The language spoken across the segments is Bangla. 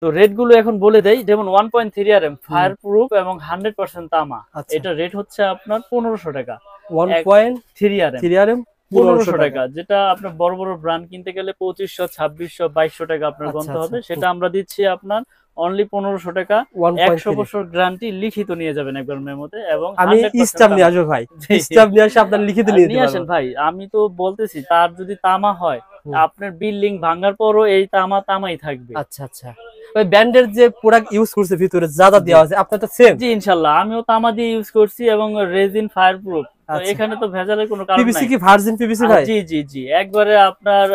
তো রেট গুলো এখন বলে দেই, যেমন 1.3 আরএম ফায়ার প্রুফ এবং 100% তামা, এটা রেট হচ্ছে আপনার 1500 টাকা। 1.3 আরএম 1500 টাকা, যেটা আপনার বড় বড় ব্র্যান্ড কিনতে গেলে 2500 2600 2200 টাকা আপনার গন্তে হবে, সেটা আমরা দিচ্ছি আপনার অনলি 1500 টাকা। 100 বছর গ্যারান্টি লিখিত নিয়ে যাবেন একবার মেমোতে, এবং আমি স্টাম্প নিয়ে আসবো ভাই, স্টাম্প নিয়ে আসে আপনার লিখিত নিয়ে আসেন ভাই। আমি তো বলতেছি তার যদি তামা হয়, আপনার বিল্ডিং ভাঙার পরও এই তামাই থাকবে। আচ্ছা আচ্ছা ভাই, ব্র্যান্ডের যে প্রোডাক্ট ইউজ করছে ভিতরে যা যা দেওয়া আছে আপনার তো সেম? জি ইনশাআল্লাহ, আমিও তামা দিয়ে ইউজ করছি এবং রেজিন ফায়ার প্রুফ, এখানে তো ভেজালের কোনো কারণ নাই। পিভিসি কি ভার্জিন পিভিসি ভাই? জি জি জি, একবারে আপনার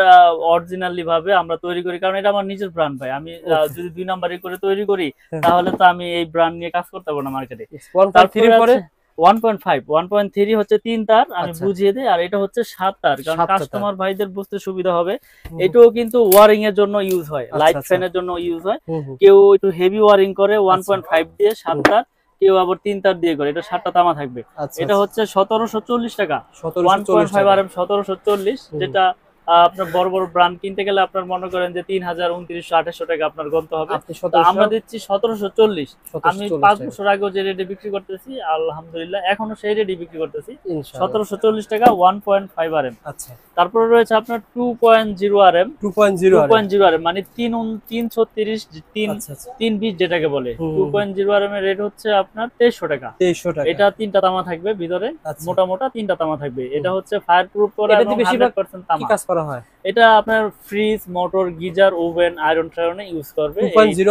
অরিজিনালি ভাবে আমরা তৈরি করি, কারণ এটা আমার নিজের ব্র্যান্ড ভাই। আমি যদি 2 নাম্বারই করে তৈরি করি তাহলে তো আমি এই ব্র্যান্ড নিয়ে কাজ করতে পারবো না মার্কেটে। 1.3 হচ্ছে 3 তার, আমি বুঝিয়ে দিই, আর এটা হচ্ছে 7 তার, কারণ কাস্টমার ভাইদের বুঝতে সুবিধা হবে। এটাও কিন্তু ওয়ারিং এর জন্য ইউজ হয়, লাইট ফ্যানের জন্য ইউজ হয়। কেউ একটু হেভি ওয়ারিং করে 1.5 দিয়ে 7 তার, কেউ আবার 3 তার দিয়ে করে, এটা 7টা তামা থাকবে। এটা হচ্ছে 1740 টাকা, 1.5 আরএম 1740, যেটা আপনার বড় বড় ব্র্যান্ড কিনতে গেলে আপনার মনে করেন যে 3000 2900 2800 টাকা আপনার গন্তে হবে। আমরা দিচ্ছি 1740। আমি 5 বছর আগে যে রেটে বিক্রি করতেছি আলহামদুলিল্লাহ এখনো সেই রেটে বিক্রি করতেছি, 1740 টাকা 1.5 আরএম। আচ্ছা, তারপরে রয়েছে আপনার 2.0 আরএম, 2.0 আরএম মানে 336 320 যেটাকে বলে। 2.0 আরএম এর রেট হচ্ছে আপনার 2300 টাকা। এটা 3টা তামা থাকবে ভিতরে, মোটা মোটা 3টা তামা থাকবে। এটা হচ্ছে ফায়ার প্রুফ করা এবং 100% তামা। এটা আপনার fridge, motor, geyser, oven, iron ট্রায়রনে ইউজ করবে। 2.0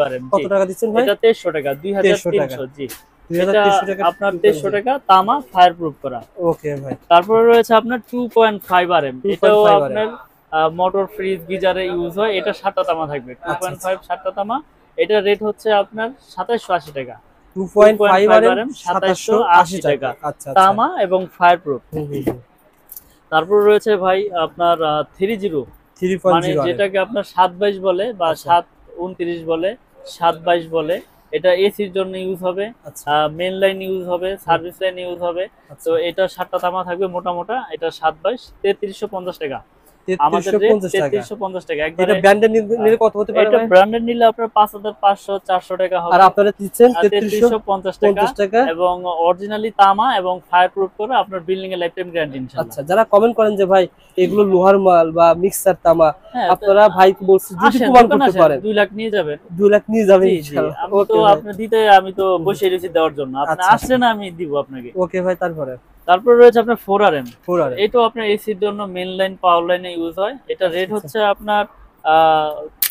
আরএম কত টাকা দিচ্ছেন ভাই? এটা 2300 টাকা, 2300। জি, এটা আপনার 2300 টাকা তামা ফায়ার প্রুফ করা। ওকে ভাই। তারপরে রয়েছে আপনার 2.5 আরএম, এটাও আপনার মোটর, ফ্রিজ, গিজারে ইউজ হয়। এটা 7টা তামা থাকবে, 2.5 7টা তামা। এটা রেট হচ্ছে আপনার 2780 টাকা। 2.5 আরএম 2780 টাকা তামা এবং ফায়ার প্রুফ। তারপর রয়েছে ভাই আপনার 30 মানে যেটাকে আপনার 722 বলে বা 729 বলে, 722 বলে। এটা এসির জন্য ইউজ হবে, মেইন লাইন ইউজ হবে, সার্ভিস লাইন ইউজ হবে। তো এটা 7টা তামা থাকবে মোটা মোটা। এটা 722 3350 টাকা। আমাদের রেট 3350 টাকা। এটা ব্র্যান্ডেড নিলে কত হতে পারে? এটা ব্র্যান্ডেড নিলে আপনার 5500 400 টাকা হবে, আর আপনারা দিচ্ছেন 3350 টাকা। এবং অরিজিনালি তামা এবং ফায়ার প্রুফ করে আপনার বিল্ডিং এর লাইফ টাইম গ্যারান্টি ইনশাআল্লাহ। আচ্ছা, যারা কমেন্ট করেন যে ভাই এগুলো লোহার মাল বা মিক্সার তামা, আপনারা ভাই বলছি যদি প্রমাণ করতে পারেন 2 লাখ নিয়ে যাবেন, 2 লাখ নিয়ে যাবেন ইনশাআল্লাহ। আমি তো আপনি দিতে, আমি তো বসে রয়েছি দেওয়ার জন্য, আপনি আসলে না আমি দিব আপনাকে। ওকে ভাই। তারপর রয়েছে আপনার 4 আরএম। এটাও আপনার এসির জন্য মেইন লাইন, পাওয়ার লাইনে ইউজ হয়। এটা রেট হচ্ছে আপনার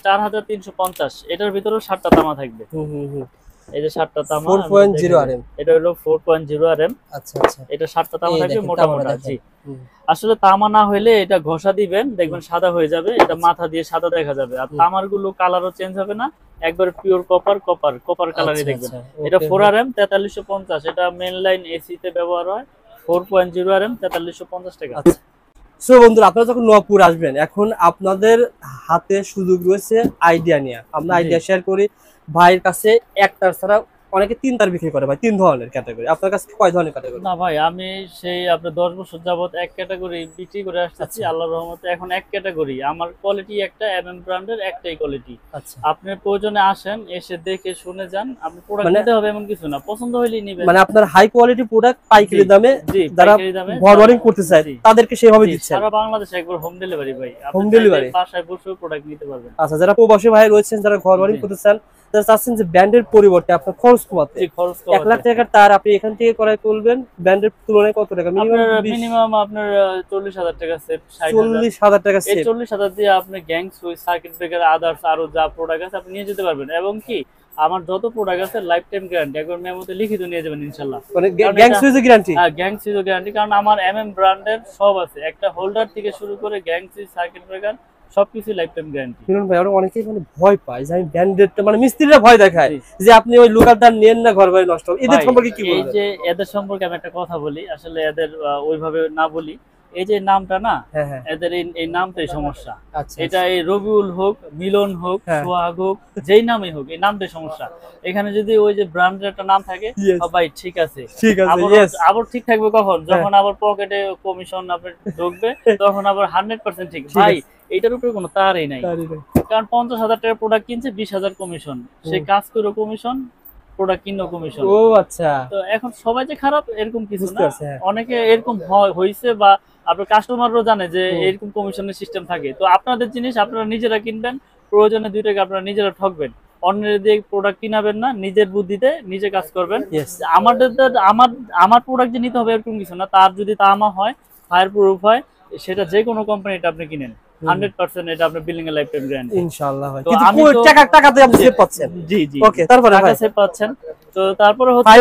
4350। এটার ভিতরেও 7টা তামা থাকবে। এই যে 7টা তামা, 4.0 আরএম, এটা হলো 4.0 আরএম। আচ্ছা আচ্ছা, এটা 7টা তামা থাকবে মোটা মোটা। জি, আসলে তামা না হলে এটা ঘষা দিবেন দেখবেন সাদা হয়ে যাবে, এটা মাথা দিয়ে সাদা দেখা যাবে। আর তামার গুলো কালারও চেঞ্জ হবে না, একবার পিওর কপার কালারই দেখবেন। এটা 4 আরএম 4350। এটা মেইন লাইন এসি তে ব্যবহার হয়। 4.0 আরএম 4350 টাকা। সো বন্ধুরা, আপনারা যখন নওয়াজপুর আসবেন, এখন আপনাদের হাতে সুযোগ রয়েছে আইডিয়া নিয়ে। আমরা আইডিয়া শেয়ার করি ভাইয়ের কাছে। একটার ছাড়া অনেকে 3 তার বিক্রি করে ভাই, 3 ধরনের ক্যাটাগরি। আপনার কাছে কয় ধরনের ক্যাটাগরি? না ভাই, আমি সেই আপনার 10 বছর যাবত এক ক্যাটাগরি বিক্রি করে আসতেছি আল্লাহর রহমতে। এখন এক ক্যাটাগরি, আমার কোয়ালিটি একটা, এমএম ব্র্যান্ডের একটাই কোয়ালিটি। আচ্ছা, আপনি প্রয়োজনে আসেন, এসে দেখে শুনে যান। আপনি প্রোডাক্ট নিতে হবে এমন কিছু না, পছন্দ হইলেই নেবেন। মানে আপনার হাই কোয়ালিটি প্রোডাক্ট পাইকারি দামে যারা ঘর ওয়ারিং করতে চায় তাদেরকে সেভাবে দিচ্ছেন। সারা বাংলাদেশে একবার হোম ডেলিভারি ভাই, হোম ডেলিভারি বাসায় বসে প্রোডাক্ট নিতে পারবেন। আচ্ছা, যারা প্রবাসী ভাই রয়েছেন, যারা ঘর ওয়ারিং করতে চান, তারা চাচ্ছেন যে ব্র্যান্ডের পরিবর্তে আপনার খরচ কমাতে, 1 লাখ টাকার তার আপনি এখান থেকে ক্রয় করবেন, ব্র্যান্ডের তুলনায় কত টাকা? মিনিমাম আপনার 40000 টাকা সেভ, 40000 টাকা সেভ। 40000 দিয়ে আপনি gang switch, circuit breaker, others আরো যা প্রোডাক্ট আছে আপনি নিয়ে যেতে পারবেন। এবং কি আমার যত প্রোডাক্ট আছে লাইফ টাইম গ্যারান্টি, একবার মেমোতে লিখিত নিয়ে যাবেন ইনশাআল্লাহ। মানে গ্যাং সুইচ গ্যারান্টি? হ্যাঁ, গ্যাং সুইচ গ্যারান্টি, কারণ আমার এমএম ব্র্যান্ডের সব আছে, একটা হোল্ডার থেকে শুরু করে গ্যাং সুইচ, সার্কিট ব্রেকার সবকিছু লাইফ টাইম গ্যারান্টি। শুনুন ভাই, আর অনেকেই মানে ভয় পায় যে আমি ব্র্যান্ডেডটা, মানে মিস্ত্রিরা ভয় দেখায় যে আপনি ওই লোকাল দাম নেন না, ঘর বাড়ি নষ্ট হবে। এদের সম্পর্কে কি বলবেন? এই যে এদের সম্পর্কে আমি একটা কথা বলি, আসলে এদের ওইভাবে না বলি। এই যে নামটা না, হ্যাঁ হ্যাঁ এদের এই নামটাই সমস্যা। আচ্ছা এটা এই রবিউল হোক, মিলন হোক, হ্যাঁ। সোহাগ হোক, যেই নামই হোক, এই নামটাই সমস্যা। এখানে যদি ওই যে ব্র্যান্ডের একটা নাম থাকে, Yes. ভাই ঠিক আছে, ঠিক আছে আবার ইয়েস আবার ঠিক থাকবে কখন? যখন আবার পকেটে কমিশন আপনার ঢুকবে, তখন আবার 100% ঠিক। ভাই এটার উপরে কোনো তারই নাই, কারণ 50,000 টাকার প্রোডাক্ট কিনছে, 20,000 কমিশন, সে কাজ করে কমিশন, প্রোডাক্ট কিনো কমিশন। ও আচ্ছা, তো এখন সবাই যে খারাপ এরকম কিছু বুঝতে না, পারছি, হ্যাঁ। অনেকে এরকম হইছে, বা আপনার কাস্টমারও জানে যে এরকম কমিশনের সিস্টেম থাকে। তো আপনাদের জিনিস আপনারা নিজেরা কিনবেন, প্রয়োজনে 2 টাকা আপনারা নিজেরা ঠকবেন, অন্যের দিয়ে প্রোডাক্ট কিনাবেন না, নিজের বুদ্ধিতে নিজে কাজ করবেন। Yes. আমাদের আমার প্রোডাক্ট যে নিতে হবে এরকম কিছু না, তার যদি তামা হয়, ফায়ার প্রুফ হয়, সেটা যে কোনো কোম্পানিটা আপনি কিনেন, 100% এটা আপনার বিলিং এর লাইফ টাইম গ্যারান্টি ইনশাআল্লাহ ভাই। তো কিন্তু আমি তো- টাকাতে আপনি সেভ পাচ্ছেন। জি জি। ওকে, তারপরে টাকা ভাই সেভ পাচ্ছেন। তো তারপরে হচ্ছে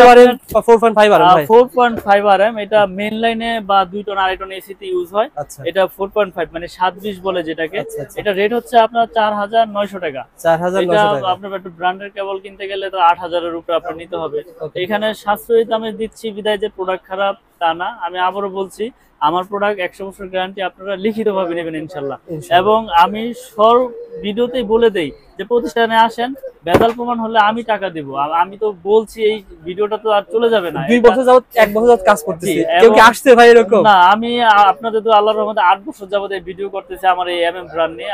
4.5 আর ভাই 4.5 RM, এটা মেইন লাইনে বা 2 টন 2.5 টন এসি তে ইউজ হয়। আচ্ছা এটা 4.5 মানে 720 বলে যেটাকে। আচ্ছা, আচ্ছা। এটা রেট হচ্ছে আপনার 4,900 টাকা। 4,900 এটা টাকা। আপনার একটা ব্র্যান্ডের কেবল কিনতে গেলে তো 8,000 এর উপরে আপনার নিতে হবে। Okay. এখানে সাশ্রয়ী দামে দিচ্ছি বিদায় যে প্রোডাক্ট খারাপ তা না। আমি আবারও বলছি, আমার প্রোডাক্ট 100 বছর গ্যারান্টি, আপনারা লিখিতভাবে নেবেন ইনশাআল্লাহ। এবং আমি সব ভিডিওতেই বলে দেই যে প্রতিষ্ঠানে আসেন, ভেজাল প্রমাণ হলে আমি টাকা দিব। আমি তো বলছি, এই ভিডিওটা তো আর চলে যাবে না। 2 বছর যাবত 1 বছর যাবত কাজ করতেছি, জি, কেউ কি এবং- আসছে ভাই এরকম? না, আমি আপনাদের তো আল্লাহর রহমতে 8 বছর যাবত এই ভিডিও করতেছি আমার এই এমএম ব্র্যান্ড নিয়ে।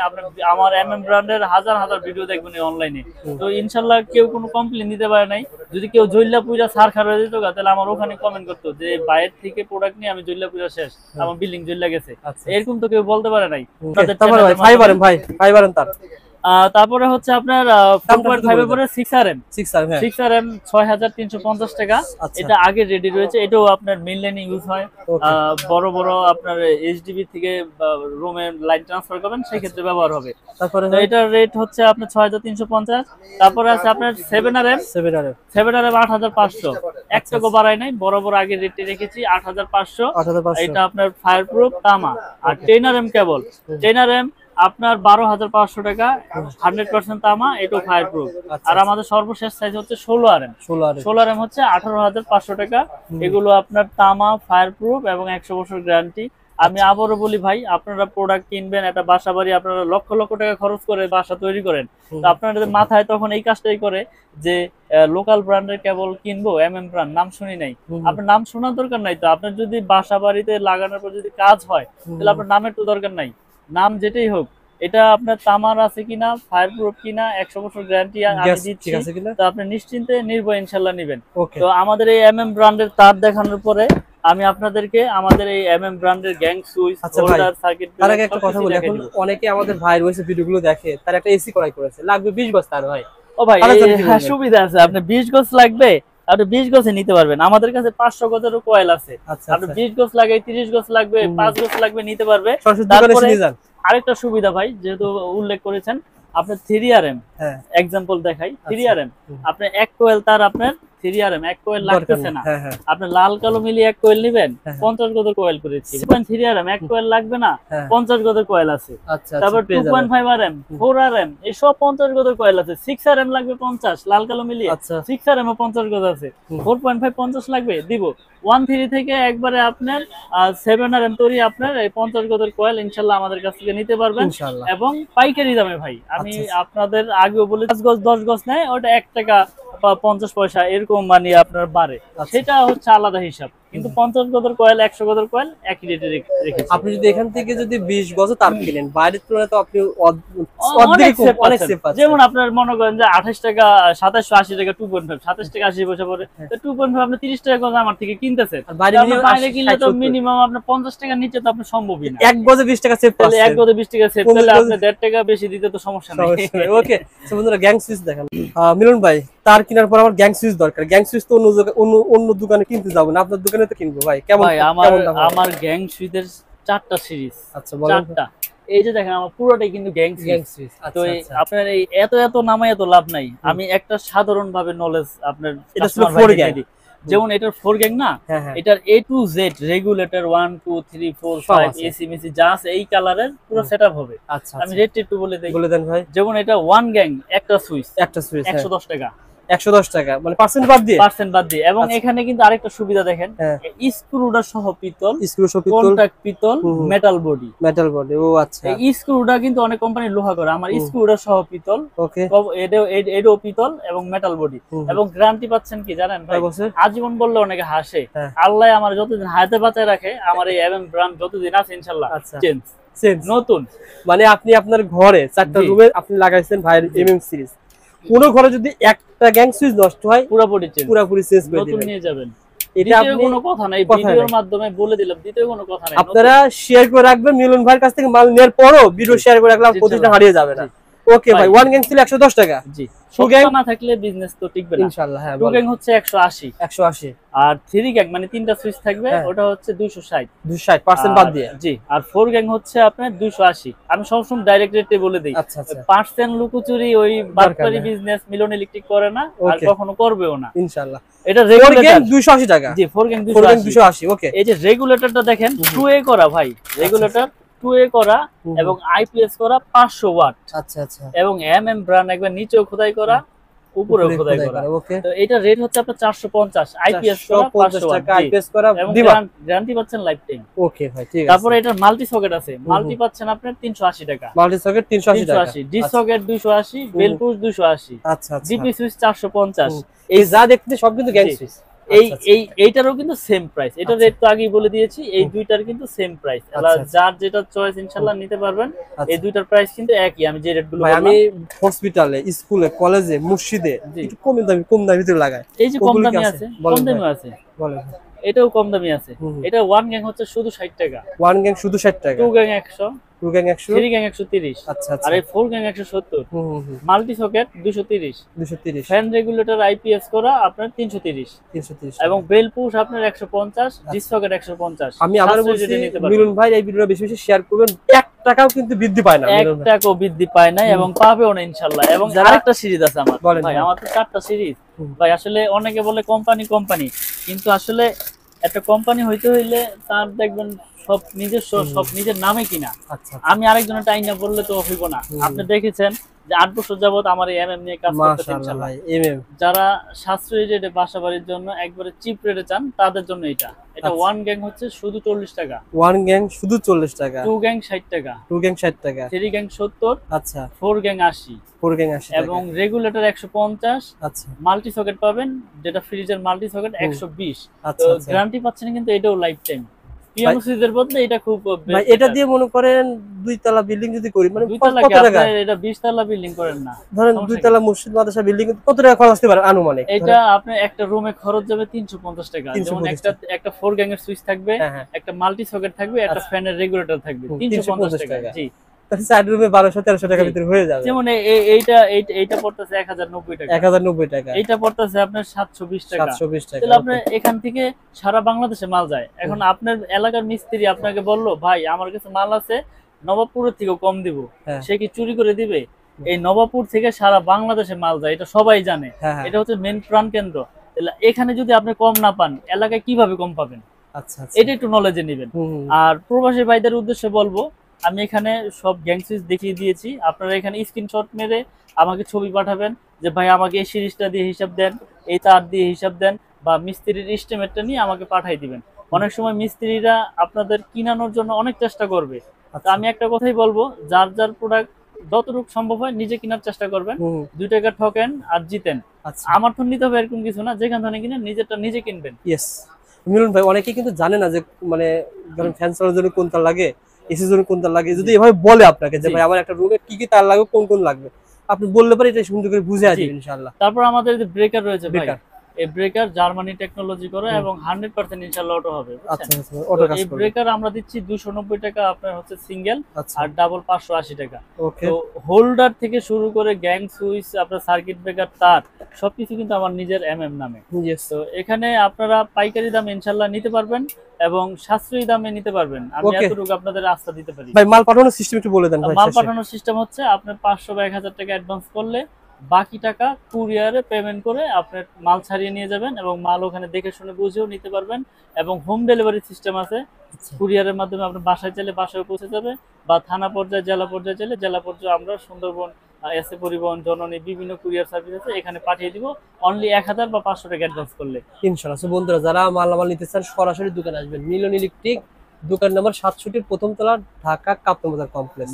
আমার এমএম ব্র্যান্ডের হাজার হাজার ভিডিও দেখবেন এই অনলাইনে। তো ইনশাআল্লাহ কেউ কোনো কমপ্লেইন দিতে পারে নাই। যদি কেউ জইল্লা পুইরা সার খারাপ দিত, তাহলে আমার ওখানে কমেন্ট করতো যে বাইরের থেকে প্রোডাক্ট নিয়ে আমি জইল্লা পুইরা শেষ, আমার বিলিং জইল্লা গেছে। আচ্ছা। এরকম তো কেউ বলতে পারে নাই। তাদের তারপরে ভাই channel এর মাধ্যমে। 5 আর তার তারপরে হচ্ছে আপনার 4.5 এর পরে 6 RM। 6 আর হ্যাঁ 6 RM 6,350 টাকা। আচ্ছা। এটা আগে রেডি রয়েছে, এটাও আপনার মেইন লাইনে ইউজ হয়। Okay. বড় বড় আপনার এইচডিবি থেকে রুমে লাইন ট্রান্সফার করবেন, সেই ক্ষেত্রে ব্যবহার হবে। তারপরে তো এটার রেট হচ্ছে আপনার 6,350। তারপরে আছে আপনার 7 RM। 7 আর 7 RM 8,500, 1 টাকা বাড়ায় নাই, বরাবর আগে রেটে রেখেছি 8,500। 8,500 এটা আপনার ফায়ার প্রুফ তামা। আর 10 RM কেবল, 10 RM আপনার 12,500 টাকা, 100% তামা, এটাও ফায়ার প্রুফ। আচ্ছা, আর আমাদের সর্বশেষ সাইজ হচ্ছে 16 RM। 16 আর 16 RM হচ্ছে 18,500 টাকা। এগুলো আপনার তামা, ফায়ার প্রুফ এবং 100 বছর গ্যারান্টি। আমি আবারও বলি ভাই, আপনারা প্রোডাক্ট কিনবেন, একটা বাসা বাড়ি আপনারা লক্ষ লক্ষ টাকা খরচ করে বাসা তৈরি করেন, তো আপনাদের মাথায় তখন এই কাজটাই করে যে লোকাল ব্র্যান্ডের কেবল কিনবো, এমএম ব্র্যান্ড নাম শুনি নাই। আপনার নাম শোনার দরকার নাই। তো আপনার যদি বাসা বাড়িতে লাগানোর পর যদি কাজ হয়, তাহলে আপনার নামের তো দরকার নাই। নাম যেটাই হোক, এটা আপনার তামার আছে কিনা, ফায়ার প্রুফ কিনা, 100 বছর গ্যারান্টি আমি গ্যাস দিচ্ছি। ঠিক আছে কিনা? তো আপনি নিশ্চিন্তে নির্ভয় ইনশাআল্লাহ নেবেন। ওকে, তো আমাদের এই এমএম ব্র্যান্ডের তার দেখানোর পরে আমি আপনাদেরকে আমাদের এই এমএম ব্র্যান্ডের গ্যাং সুইচ, আচ্ছা ভাই, হোল্ডার, সার্কিট তার আগে একটা কথা বলি, এখন অনেকে আমাদের ভাইয়ের ওইসব ভিডিওগুলো দেখে, তার একটা এসি করাই করেছে, লাগবে 20 গজ তার ভাই। ও ভাই, তাহলে কি বলবেন? সুবিধা আছে, আপনি 20 গজ লাগবে, আপনি 20 গজে নিতে পারবেন। আমাদের কাছে 500 গজেরও কয়েল আছে। আচ্ছা আপনি আচ্ছা, 20 গজ লাগে, 30 গজ লাগবে, 5 গজ লাগবে, নিতে পারবে। সরাসরি দোকানে তারপরে এসে নিয়ে যান। আরেকটা সুবিধা ভাই, যেহেতু উল্লেখ করেছেন, আপনার 3 RM হ্যাঁ এক্সাম্পল দেখাই। 3 আচ্ছা। RM আপনি এক কোয়েল তার, আপনার 3 RM এক কোয়েল লাগতেছে না। হ্যাঁ হ্যাঁ আপনি লাল কালো মিলিয়ে এক কোয়েল নেবেন, হ্যাঁ। 50 গজের কোয়েল করেছি। 3 RM এক কোয়েল লাগবে না, হ্যাঁ। 50 গজের কোয়েল আছে। আচ্ছা, তারপর পেয়ে যাবেন। 2.5 RM, 4 RM, এই সব 50 গজের কোয়েল আছে। 6 RM লাগবে 50, লাল কালো মিলিয়ে। আচ্ছা। 6 RM ও 50 গজ আছে। 4.5 50 লাগবে, দিব। 1.3 থেকে একবারে আপনার 7 RM তৈরি আপনার এই 50 গজের কোয়েল ইনশাআল্লাহ আমাদের কাছ থেকে নিতে পারবেন, ইনশাআল্লাহ। এবং পাইকারি দামে ভাই। আমি আচ্ছা। আপনাদের আগেও বলে 5 গজ 10 গজ নেয়, ওটা 1 টাকা বা 50 পয়সা এরকম মানে আপনার বাড়ে, আচ্ছা। সেটা হচ্ছে আলাদা হিসাব। কিন্তু 50 গজের কয়েল, 100 গজের কয়েল একই রেটে রেখেছি। আপনি যদি এখান থেকে যদি 20 গজ তার কিনেন, বাইরের তুলনায় তো আপনি অনেক save অনেক পাচ্ছেন। সেভ পাচ্ছেন। যেমন আপনার মনে করেন যে 28 টাকা 2780 টাকা 2.5, 27 টাকা 80 পয়সা পড়ে, তো 2.5 আপনি 30 টাকা গজ আমার থেকে কিনতেছেন। আর বাইরে তো আপনি minimum বাইরে কিনলে তো 60-70 মিনিমাম আপনার 50 টাকার নিচে তো আপনার সম্ভবই না। এক গজে 20 টাকা সেভ তাহলে পাচ্ছেন। এক গজে 20 টাকা সেভ, 50 তাহলে গজে- আপনি 1.5 টাকা বেশি দিতে তো সমস্যা নেই। ওকে, সো বন্ধুরা গ্যাং সুইচ দেখেন। মিলন ভাই, তার কেনার পর আমার গ্যাং সুইচ দরকার। গ্যাং সুইচ তো অন্য দোকানে কিনতে যাবো না, আপনার দোকানে তো কিনবো ভাই। কেমন ভাই, আমার গ্যাং সুইচের 4টা সিরিজ। আচ্ছা বলেন। 4টা, এই যে দেখেন আমার পুরোটাই কিন্তু গ্যাং গ্যাং সুইচ। সুইচ, তো আচ্ছা এই আচ্ছা। আপনার এই এত নামায় এত লাভ নাই। আমি একটা সাধারণ ভাবে নলেজ আপনার এটা ছিল customer 4 ভাইদের গ্যাং। দিই। যেমন এটার 4 গ্যাং না, হ্যাঁ হ্যাঁ এটার A to Z রেগুলেটর 1 2 3 4 সব 5 আছে। এসি মেসি যা আছে এই কালারের পুরো সেটআপ হবে। আচ্ছা আমি আচ্ছা, রেট একটু বলে দেই। বলে দেন ভাই। যেমন এটা 1 গ্যাং একটা সুইচ একটা সুইচ 110 টাকা। 110 টাকা, মানে পার্সেন্ট বাদ দিয়ে? পার্সেন্ট বাদ দিয়ে। এবং এখানে কিন্তু আরেকটা সুবিধা দেখেন, স্ক্রুটা সহ পিতল, স্ক্রু সহ পিতল, কন্টাক্ট পিতল, মেটাল বডি। মেটাল বডি, ও আচ্ছা। এই স্ক্রুটা কিন্তু অনেক কোম্পানি লোহা করে, আমার স্ক্রুটা সহ পিতল, ওকে, এটাও পিতল এবং মেটাল বডি। এবং গ্যারান্টি পাচ্ছেন কি জানেন ভাই? আজীবন বললে অনেকে হাসে, আল্লাহ আমার যতদিন হাতে বাঁচায় রাখে, আমার এই এমএম ব্র্যান্ড যতদিন আছে ইনশাআল্লাহ চেঞ্জ নতুন। মানে আপনি আপনার ঘরে 4টা রুমে আপনি লাগাইছেন ভাইয়ের এমএম সিরিজ, কোন ঘরে যদি একটা গ্যাং সুইচ নষ্ট হয় পুরোপুরি চেঞ্জ করে নতুন দিবেন, নিয়ে যাবেন। এটা কোনো কথা নাই, ভিডিওর মাধ্যমে বলে দিলাম, দ্বিতীয় কোনো কথা নাই। আপনারা শেয়ার করে রাখবেন, মিলন ভাইয়ের কাছ থেকে মাল নেওয়ার পরও ভিডিও শেয়ার করে রাখলাম, প্রতিটা হারিয়ে যাবে না। ওকে ভাই, ওয়ান গ্যাং ছিল 110 টাকা। জি, সবটা না থাকলে বিজনেস তো টিকবে না ইনশাআল্লাহ। হ্যাঁ, টু গ্যাং হচ্ছে 180, 180, আর থ্রি গ্যাং মানে তিনটা সুইচ থাকবে, ওটা হচ্ছে 260% বাদ দিয়ে। জি, আর ফোর গ্যাং হচ্ছে আপনার 280। আমি সবসময় ডাইরেক্ট রেটে বলে দেই, পার্সেন্ট লুকোচুরি ওই বাটপারি বিজনেস মিলন ইলেকট্রিক করে না, আর কখনো করবেও না ইনশাআল্লাহ। এটা রেগুলেটর 280 টাকা। জি, ফোর গ্যাং 280। ওকে, এই যে রেগুলেটরটা দেখেন 2A করা ভাই, রেগুলেটর 2A করা এবং আইপিএস করা 500 ওয়াট। আচ্ছা আচ্ছা। এবং এমএম ব্র্যান্ড একবার নিচেও খোদাই করা, উপরেও খোদাই করা। তো এটা রেট হচ্ছে আপনার 450, আইপিএস করা 500 ওয়াট, আইপিএস করা এবং দিবা, গ্যারান্টি পাচ্ছেন লাইফ টাইম। ওকে ভাই, ঠিক আছে। তারপরে এটা মাল্টি সকেট আছে, মাল্টি পাচ্ছেন আপনার 380 টাকা, মাল্টি সকেট 380 টাকা, ডি সকেট 280, বেল পুশ 280, আচ্ছা আচ্ছা, ডিপি সুইচ 450। এই যা দেখতে সব কিন্তু গ্যাং সুইচ। এইটারও কিন্তু সেম প্রাইস, এটা রেট তো আগেই বলে দিয়েছি, এই দুইটার কিন্তু সেম প্রাইস, যার যেটা চয়েস ইনশাআল্লাহ নিতে পারবেন। এই দুইটার প্রাইস কিন্তু একই, আমি যে রেটগুলো বললাম। আমি হসপিটালে, স্কুলে, কলেজে, মসজিদে একটু কম দামি লাগাই। এই যে কম দামি আছে, কম দামি আছে, বলেন। এটাও কম দামি আছে। এটা ওয়ান গ্যাং হচ্ছে শুধু 60 টাকা, ওয়ান গ্যাং শুধু 60 টাকা, two gang 100, two gang 100, three gang 130, আচ্ছা আচ্ছা, আর এই four gang 170, multi socket 230, fan regulator IPS করা আপনার 330, এবং বেল পুশ আপনার 150, ডিস সকেট 150। আমি আবার বলছি মিলন ভাই, এই ভিডিওটা বেশি বেশি শেয়ার করবেন, 1 টাকাও কিন্তু বৃদ্ধি পায় না, 1 টাকাও বৃদ্ধি পায় না, এবং পাবেও না ইনশাআল্লাহ। এবং আরেকটা সিরিজ আছে আমার ভাই, আমার তো 4টা সিরিজ ভাই। আসলে অনেকে বলে কোম্পানি, কিন্তু আসলে একটা কোম্পানি হইতে হইলে তার দেখবেন সব নিজস্ব, সব নিজের নামে কিনা। আমি আরেকজনের টাইনা বললে তো হইব না। আপনি দেখেছেন যে 8 বছর যাবত আমার এই এমএম নিয়ে কাজ করতেছেন ইনশাআল্লাহ। যারা সাশ্রয়ী রেটে বাসা বাড়ির জন্য একবারে চিপ রেটে চান, তাদের জন্য এটা ওয়ান গ্যাং হচ্ছে শুধু 40 টাকা, ওয়ান গ্যাং শুধু 40 টাকা, টু গ্যাং 60 টাকা, টু গ্যাং 60 টাকা, থ্রি গ্যাং 70, আচ্ছা, ফোর গ্যাং 80, ফোর গ্যাং 80 এবং রেগুলেটর 150, আচ্ছা, মাল্টি সকেট পাবেন, যেটা ফ্রিজের মাল্টি সকেট 120। আচ্ছা, তো গ্যারান্টি পাচ্ছেন কিন্তু এটাও লাইফ টাইম। পিয়ানো সুইচের বদলে এটা খুব ভাই, এটা দিয়ে মনে করেন 2 তলা বিল্ডিং যদি করি, মানে কত টাকা? এটা 20 তলা বিল্ডিং করেন না, ধরেন 2 তলা মসজিদ মাদ্রাসা বিল্ডিং কত টাকা খরচ আসতে পারে আনুমানিক? এটা আপনার একটা রুমে খরচ যাবে 350 টাকা। যেমন একটা ফোর গ্যাং এর সুইচ থাকবে, একটা মাল্টি সকেট থাকবে, একটা ফ্যানের রেগুলেটর থাকবে, 350 টাকা। জি, সাইড রুমে 1200-1300 টাকার ভিতরে হয়ে যাবে। যেমন এইটা পড়তেছে 1090 টাকা, 1090 টাকা, এইটা পড়তেছে আপনার 720 টাকা, 720 টাকা। তাহলে আপনি এখান থেকে সারা বাংলাদেশে মাল যায়। এখন আপনার এলাকার মিস্ত্রি আপনাকে বললো, ভাই আমার কাছে মাল আছে নবাবপুরের থেকেও কম দিব, সে কি চুরি করে দিবে? এই নবাবপুর থেকে সারা বাংলাদেশে মাল যায়, এটা সবাই জানে। এটা হচ্ছে মেন প্রাণ কেন্দ্র। এখানে যদি আপনি কম না পান, এলাকায় কিভাবে কম পাবেন? আচ্ছা, এটা একটু নলেজে নেবেন। আর প্রবাসী ভাইদের উদ্দেশ্যে বলবো, আমি এখানে সব গ্যাং সুইচ দেখিয়ে দিয়েছি। আপনারা এখানে স্ক্রিনশট মেরে আমাকে ছবি পাঠাবেন যে ভাই আমাকে এই সিরিজটা দিয়ে হিসাব দেন, এই তার দিয়ে হিসাব দেন, বা মিস্ত্রির এস্টিমেটটা নিয়ে আমাকে পাঠাই দিবেন। অনেক সময় মিস্ত্রিরা আপনাদের কিনানোর জন্য অনেক চেষ্টা করবে। তো আমি একটা কথাই বলবো, যার যার প্রোডাক্ট যতটুকু সম্ভব হয় নিজে কেনার চেষ্টা করবেন। 2 টাকা ঠকেন আর জিতেন। আমার তো নিতে হবে এরকম কিছু না, যেখান থেকে কিনেন নিজেরটা নিজে কিনবেন। ইয়েস মিলন ভাই, অনেকেই কিন্তু জানে না যে মানে ধরেন ফ্যান চালানোর জন্য কোন তার লাগে, এসির জন্য কোন তার লাগে। যদি এভাবে বলে আপনাকে যে ভাই আমার একটা রুমে কি কি তার লাগবে, কোন কোন লাগবে, আপনি বললে পারে এটা সুন্দর করে বুঝে আসবে ইনশাআল্লাহ। তারপর আমাদের যে ব্রেকার রয়েছে ভাই, এই ব্রেকার জার্মানি টেকনোলজি করে এবং 100% ইনশাআল্লাহ অটো হবে। আচ্ছা, অটো কাজ এই করবে। ব্রেকার আমরা দিচ্ছি 290 টাকা, আপনার হচ্ছে সিঙ্গেল, আর ডাবল 580 টাকা। ওকে, তো হোল্ডার থেকে শুরু করে গ্যাং সুইচ, আপনার সার্কিট ব্রেকার, তার সবকিছু কিন্তু আমার নিজের এমএম নামে। তো এখানে আপনারা পাইকারি দামে ইনশাআল্লাহ নিতে পারবেন এবং সাশ্রয়ী দামে নিতে পারবেন। আমি এতটুকু আপনাদের আস্থা দিতে পারি। ভাই মাল পাঠানোর সিস্টেম একটু বলে দেন ভাই। মাল পাঠানোর সিস্টেম হচ্ছে, আপনি 500 বা 1000 টাকা অ্যাডভান্স করলে বাকি টাকা কুরিয়ারে পেমেন্ট করে আপনার মাল ছাড়িয়ে নিয়ে যাবেন, এবং মাল ওখানে দেখে শুনে বুঝেও নিতে পারবেন। এবং হোম ডেলিভারি সিস্টেম আছে, কুরিয়ারের মাধ্যমে আপনার বাসায় চাইলে বাসায় পৌঁছে যাবে, বা থানা পর্যায়ে, জেলা পর্যায়ে চাইলে জেলা পর্যায়ে আমরা সুন্দরবন এসএ পরিবহন, জননী, বিভিন্ন কুরিয়ার সার্ভিস আছে, এখানে পাঠিয়ে দিব অনলি 1000 বা 500 টাকা অ্যাডভান্স করলে। ইনশাআল্লাহ। সো বন্ধুরা, যারা মালামাল নিতে চান সরাসরি দোকানে আসবেন, মিলন ইলেকট্রিক, দোকান নাম্বার 67, প্রথম তলা, ঢাকা কাপ্তান বাজার কমপ্লেক্স।